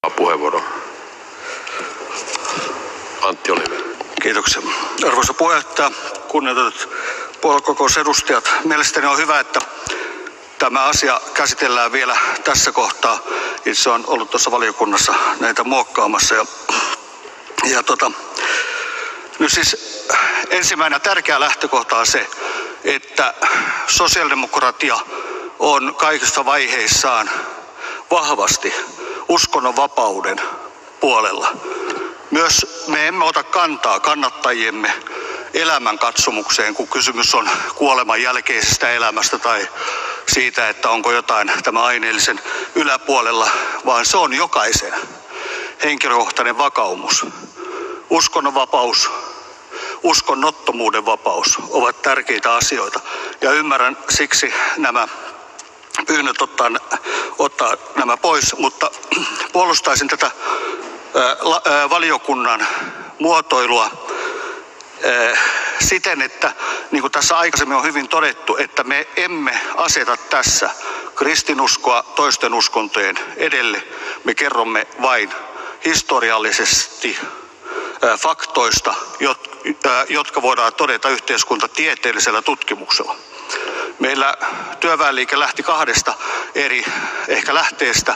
puheenvuoro. Antti, ole hyvä. Kiitoksia. Arvoisa puheenjohtaja, kunnioitetut puoluekokousedustajat. Mielestäni on hyvä, että tämä asia käsitellään vielä tässä kohtaa. Itse olen ollut tuossa valiokunnassa näitä muokkaamassa. Nyt siis ensimmäinen tärkeä lähtökohta on se, että sosiaalidemokratia on kaikissa vaiheissaan vahvasti uskonnonvapauden puolella. Myös me emme ota kantaa kannattajiemme elämänkatsomukseen, kun kysymys on kuoleman jälkeisestä elämästä tai siitä, että onko jotain tämä aineellisen yläpuolella, vaan se on jokaisen henkilökohtainen vakaumus. Uskonnonvapaus, uskonnottomuuden vapaus ovat tärkeitä asioita ja ymmärrän siksi nämä pyynnöt ottaa nämä pois, mutta puolustaisin tätä valiokunnan muotoilua siten, että niin kuin tässä aikaisemmin on hyvin todettu, että me emme aseta tässä kristinuskoa toisten uskontojen edelle. Me kerromme vain historiallisesti faktoista, jotka voidaan todeta yhteiskuntatieteellisellä tutkimuksella. Meillä työväenliike lähti kahdesta eri ehkä lähteestä.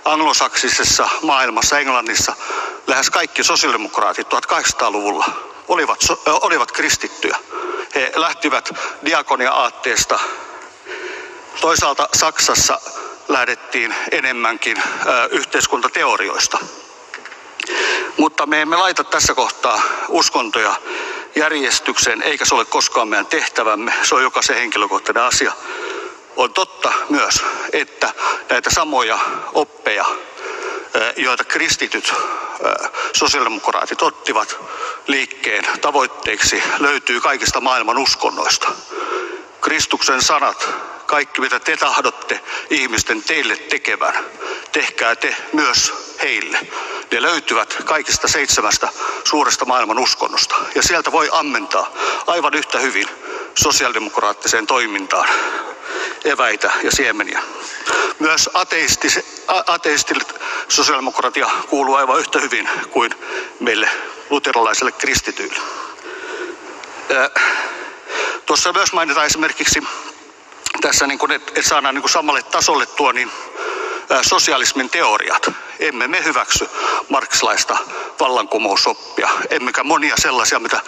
Anglosaksisessa maailmassa, Englannissa, lähes kaikki sosiaalidemokraatit 1800-luvulla olivat kristittyjä. He lähtivät diakonia-aatteesta. Toisaalta Saksassa lähdettiin enemmänkin yhteiskuntateorioista. Mutta me emme laita tässä kohtaa uskontoja järjestykseen, eikä se ole koskaan meidän tehtävämme. Se on jokaisen henkilökohtainen asia. On totta myös, että näitä samoja oppeja, joita kristityt sosiaalidemokraatit ottivat liikkeen tavoitteeksi, löytyy kaikista maailman uskonnoista. Kristuksen sanat, kaikki mitä te tahdotte ihmisten teille tekevän, tehkää te myös heille. Ne löytyvät kaikista 7 suuresta maailman uskonnosta. Ja sieltä voi ammentaa aivan yhtä hyvin sosiaalidemokraattiseen toimintaan eväitä ja siemeniä. Myös ateistille sosiaalidemokratia kuuluu aivan yhtä hyvin kuin meille luterilaisille kristityille. Tuossa myös mainitaan esimerkiksi tässä, että saadaan samalle tasolle tuo sosialismin teoriat. Emme me hyväksy marxilaista vallankumousoppia, emmekä monia sellaisia, mitä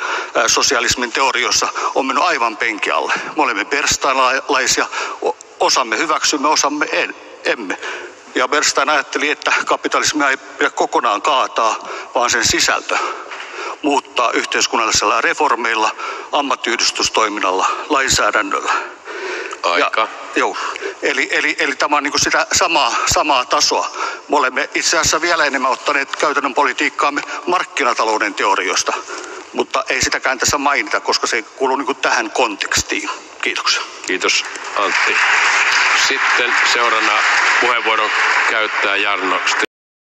sosialismin teorioissa on mennyt aivan penki alle. Me olemme bernsteinilaisia, osamme hyväksymme, osamme emme. Ja Bernstein ajatteli, että kapitalismia ei pidä kokonaan kaataa, vaan sen sisältö muuttaa yhteiskunnallisilla reformeilla, ammattiyhdistystoiminnalla, lainsäädännöllä. Aika. Eli tämä on sitä samaa tasoa. Me olemme itse asiassa vielä enemmän ottaneet käytännön politiikkaamme markkinatalouden teorioista, mutta ei sitäkään tässä mainita, koska se ei kuulu tähän kontekstiin. Kiitoksia. Kiitos, Antti. Sitten seuraavana puheenvuoron käyttää Jarno.